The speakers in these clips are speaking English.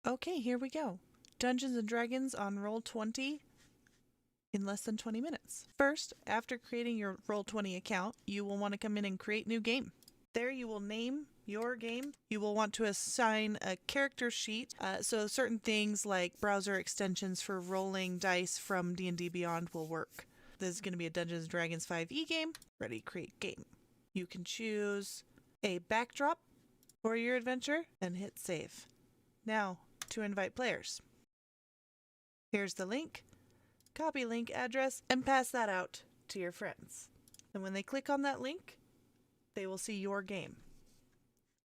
Okay, here we go. Dungeons and Dragons on Roll20 in less than 20 minutes. First, after creating your Roll20 account, you will want to come in and create new game. There you will name your game. You will want to assign a character sheet, so certain things like browser extensions for rolling dice from D&D Beyond will work. This is going to be a Dungeons & Dragons 5e game. Ready, create game. You can choose a backdrop for your adventure and hit save. Now, to invite players. Here's the link. Copy link address and pass that out to your friends. And when they click on that link, they will see your game.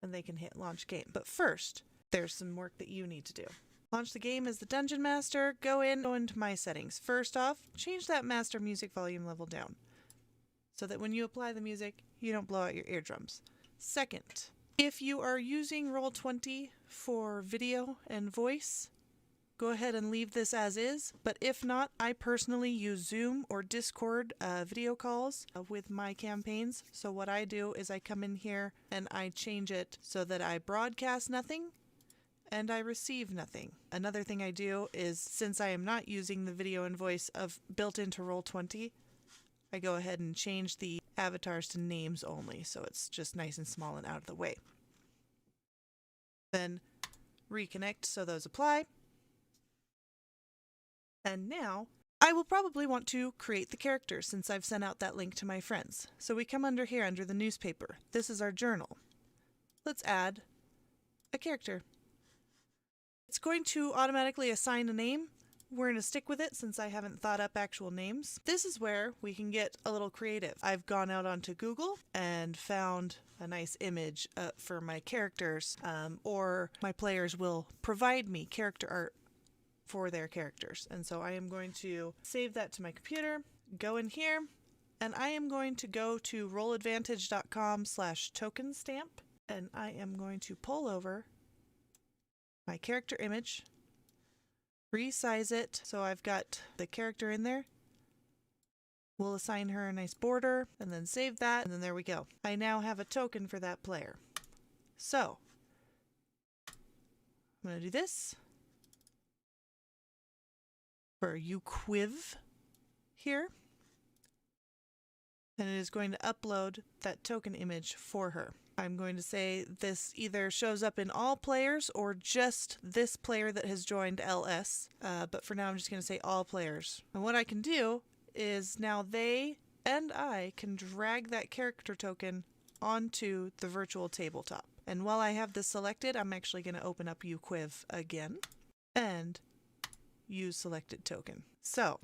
And they can hit launch game. But first, there's some work that you need to do. Launch the game as the Dungeon Master. Go into my settings. First off, change that master music volume level down, so that when you apply the music, you don't blow out your eardrums. Second, if you are using Roll20 for video and voice, go ahead and leave this as is, but if not, I personally use Zoom or Discord video calls with my campaigns. So what I do is I come in here and I change it so that I broadcast nothing and I receive nothing. Another thing I do is, since I am not using the video and voice built into Roll20, I go ahead and change the avatars to names only, so it's just nice and small and out of the way. Then reconnect so those apply. And now, I will probably want to create the character since I've sent out that link to my friends. So we come under here, under the newspaper. This is our journal. Let's add a character. It's going to automatically assign a name. We're going to stick with it since I haven't thought up actual names. This is where we can get a little creative. I've gone out onto Google and found a nice image for my characters, or my players will provide me character art for their characters. And so I am going to save that to my computer, go in here, and I am going to go to rolladvantage.com/token stamp, and I am going to pull over my character image, resize it so I've got the character in there. We'll assign her a nice border and then save that, and then there we go. I now have a token for that player. So I'm going to do this for UQuiv here, and it is going to upload that token image for her. I'm going to say this either shows up in all players or just this player that has joined LS, but for now I'm just going to say all players. And what I can do is now they and I can drag that character token onto the virtual tabletop. And while I have this selected, I'm actually going to open up UQuiv again and use selected token. So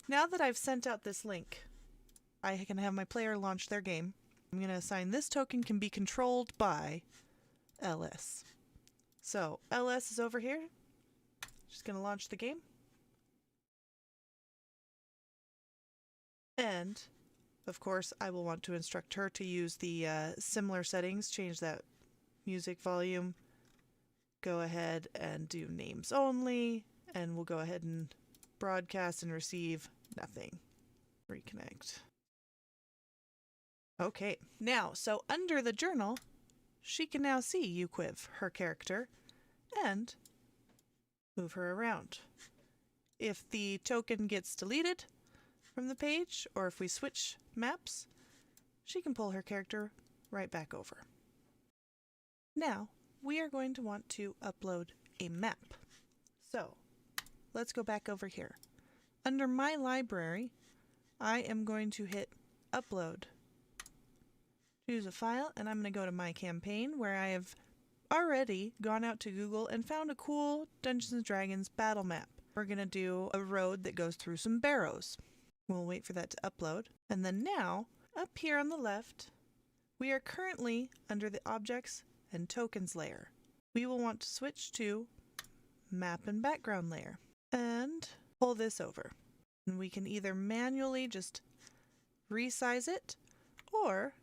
now that I've sent out this link, I can have my player launch their game. I'm going to assign this token can be controlled by LS. So LS is over here. Just going to launch the game. And of course, I will want to instruct her to use the similar settings, change that music volume, go ahead and do names only, and we'll go ahead and broadcast and receive nothing. Reconnect. Okay, now, so under the journal, she can now see UQuiv, her character, and move her around. If the token gets deleted from the page, or if we switch maps, she can pull her character right back over. Now, we are going to want to upload a map. So, let's go back over here. Under my library, I am going to hit upload. Choose a file, and I'm going to go to my campaign where I have already gone out to Google and found a cool Dungeons & Dragons battle map. We're going to do a road that goes through some barrows. We'll wait for that to upload. And then now, up here on the left, we are currently under the Objects and Tokens layer. We will want to switch to Map and Background layer and pull this over. And we can either manually just resize it, or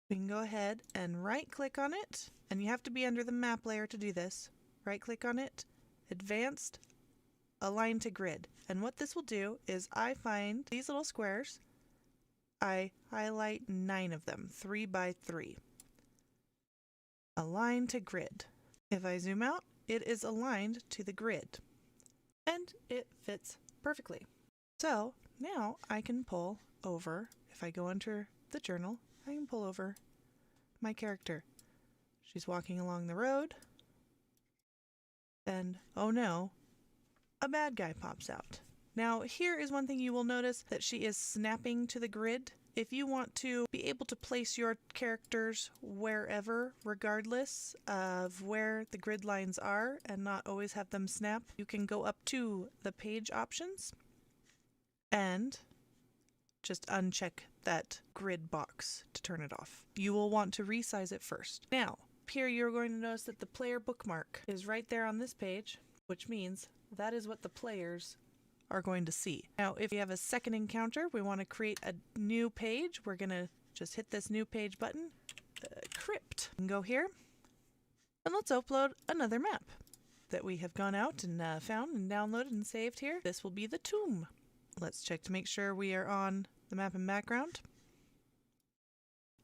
we can go ahead and right-click on it, and you have to be under the map layer to do this. Right-click on it, Advanced, Align to Grid. And what this will do is I find these little squares, I highlight 9 of them, 3 by 3. Align to Grid. If I zoom out, it is aligned to the grid and it fits perfectly. So now I can pull over, if I go under the journal, I can pull over my character. She's walking along the road and oh no, a bad guy pops out. Now here is one thing you will notice, that she is snapping to the grid. If you want to be able to place your characters wherever, regardless of where the grid lines are and not always have them snap, you can go up to the page options and just uncheck that grid box to turn it off. You will want to resize it first. Now, here you're going to notice that the player bookmark is right there on this page, which means that is what the players are going to see. Now, if you have a second encounter, we want to create a new page. We're going to just hit this new page button, crypt, and go here. And let's upload another map that we have gone out and found and downloaded and saved here. This will be the tomb. Let's check to make sure we are on the map and background.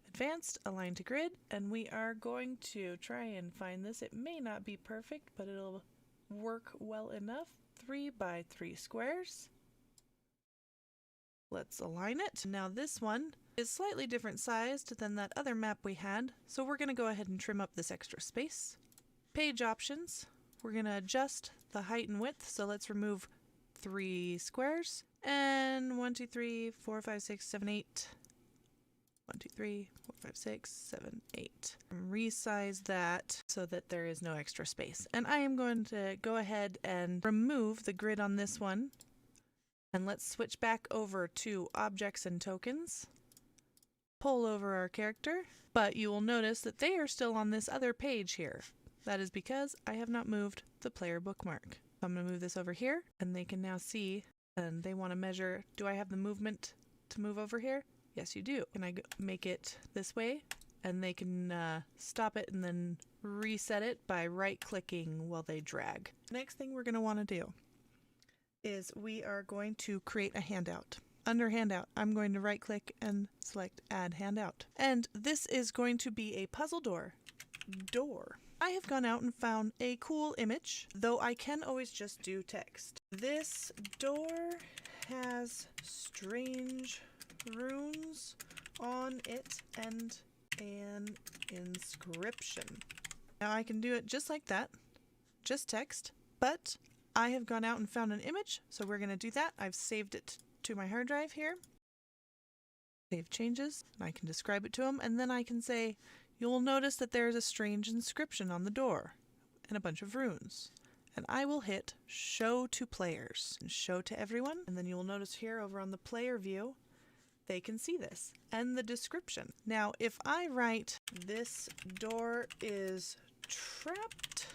Advanced, align to grid, and we are going to try and find this. It may not be perfect, but it'll work well enough. 3 by 3 squares. Let's align it. Now this one is slightly different sized than that other map we had, so we're going to go ahead and trim up this extra space. Page options, we're going to adjust the height and width, so let's remove 3 squares, and 1, 2, 3, 4, 5, 6, 7, 8. 1, 2, 3, 4, 5, 6, 7, 8. And resize that so that there is no extra space. And I am going to go ahead and remove the grid on this one. And let's switch back over to objects and tokens. Pull over our character, but you will notice that they are still on this other page here. That is because I have not moved the player bookmark. I'm going to move this over here, and they can now see, and they want to measure, do I have the movement to move over here? Yes, you do. Can I make it this way? And they can stop it and then reset it by right-clicking while they drag. Next thing we're going to want to do is we are going to create a handout. Under handout, I'm going to right-click and select add handout. And this is going to be a puzzle door. I have gone out and found a cool image, though I can always just do text. This door has strange runes on it and an inscription. Now I can do it just like that, just text, but I have gone out and found an image, so we're going to do that. I've saved it to my hard drive here. Save changes, and I can describe it to them, and then I can say, you'll notice that there's a strange inscription on the door and a bunch of runes. And I will hit show to players and show to everyone, and then you will notice here over on the player view, they can see this and the description. Now, if I write, this door is trapped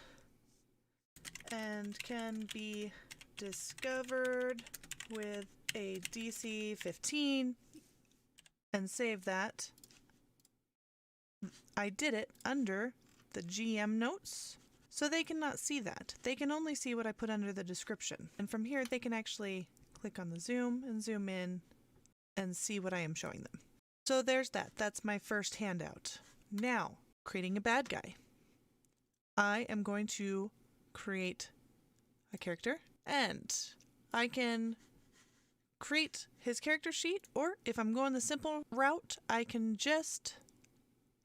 and can be discovered with a DC 15 and save that, I did it under the GM notes, so they cannot see that. They can only see what I put under the description. And from here, they can actually click on the zoom and zoom in and see what I am showing them. So there's that. That's my first handout. Now, creating a bad guy. I am going to create a character, and I can create his character sheet, or if I'm going the simple route, I can just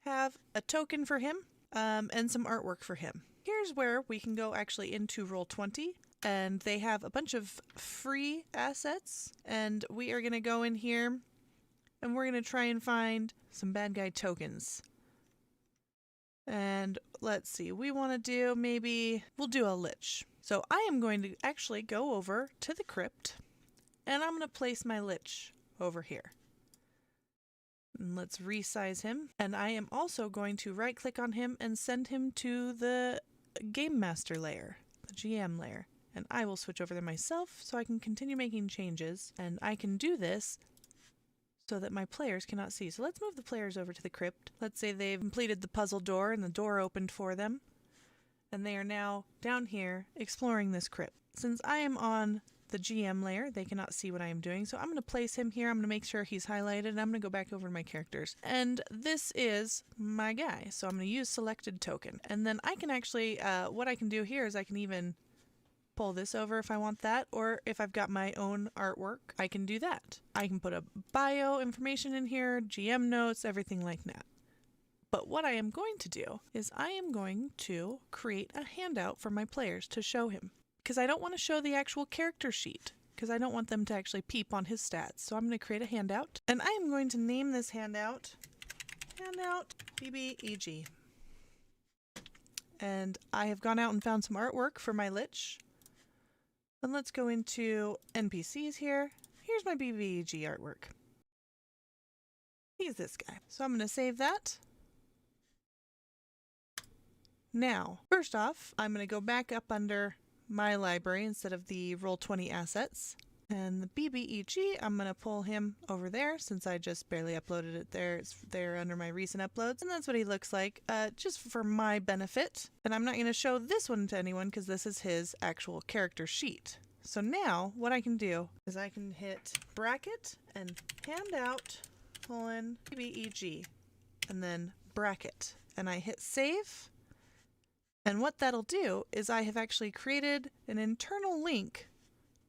have a token for him and some artwork for him. Here's where we can go actually into Roll20, and they have a bunch of free assets, and we are going to go in here and we're going to try and find some bad guy tokens. And let's see, we want to do, maybe we'll do a lich. So I am going to actually go over to the crypt, and I'm going to place my lich over here. And let's resize him. And I am also going to right click on him and send him to the Game Master layer, the GM layer. And I will switch over there myself so I can continue making changes. And I can do this so that my players cannot see. So let's move the players over to the crypt. Let's say they've completed the puzzle door and the door opened for them. And they are now down here exploring this crypt. Since I am on the GM layer. They cannot see what I am doing. So I'm going to place him here. I'm going to make sure he's highlighted. And I'm going to go back over to my characters. And this is my guy. So I'm going to use selected token. And then I can actually, what I can do here is I can even pull this over if I want that. Or if I've got my own artwork, I can do that. I can put a bio information in here, GM notes, everything like that. But what I am going to do is I am going to create a handout for my players to show him. Because I don't want to show the actual character sheet, because I don't want them to actually peep on his stats. So I'm going to create a handout, and I am going to name this handout BBEG. And I have gone out and found some artwork for my Lich. And let's go into NPCs here. Here's my BBEG artwork. He's this guy. So I'm going to save that. Now, first off, I'm going to go back up under my library instead of the Roll20 assets. And the BBEG, I'm going to pull him over there since I just barely uploaded it there. It's there under my recent uploads. And that's what he looks like, just for my benefit. And I'm not going to show this one to anyone because this is his actual character sheet. So now what I can do is I can hit bracket and handout BBEG and then bracket. And I hit save. And what that'll do is I have actually created an internal link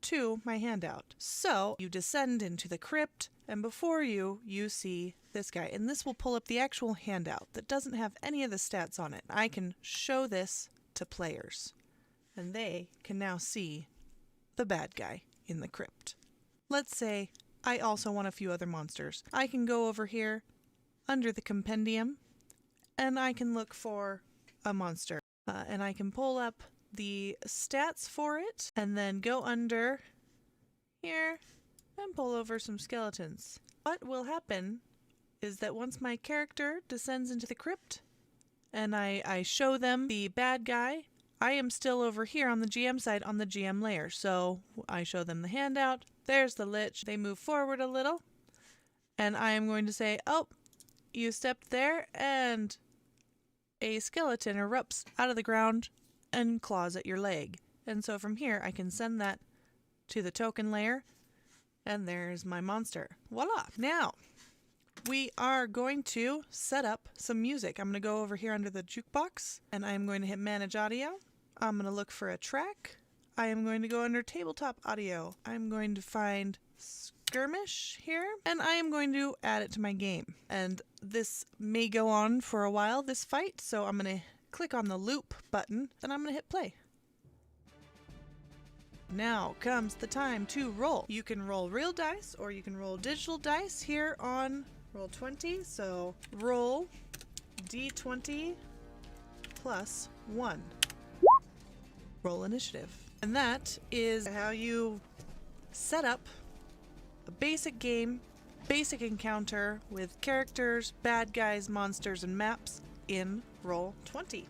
to my handout. So you descend into the crypt, and before you see this guy. And this will pull up the actual handout that doesn't have any of the stats on it. I can show this to players, and they can now see the bad guy in the crypt. Let's say I also want a few other monsters. I can go over here under the compendium, and I can look for a monster. And I can pull up the stats for it and then go under here and pull over some skeletons. What will happen is that once my character descends into the crypt and I show them the bad guy, I am still over here on the GM side on the GM layer. So I show them the handout. There's the Lich. They move forward a little and I am going to say, oh, you stepped there, and a skeleton erupts out of the ground and claws at your leg. And so from here, I can send that to the token layer, and there's my monster. Voila! Now, we are going to set up some music. I'm going to go over here under the jukebox, and I'm going to hit Manage Audio. I'm going to look for a track. I am going to go under Tabletop Audio. I'm going to find Skirmish here, and I am going to add it to my game. And this may go on for a while, this fight, so I'm going to click on the loop button, and I'm going to hit play. Now comes the time to roll. You can roll real dice, or you can roll digital dice here on Roll20. So roll D20 plus 1. Roll initiative. And that is how you set up a basic game, basic encounter with characters, bad guys, monsters, and maps in Roll20.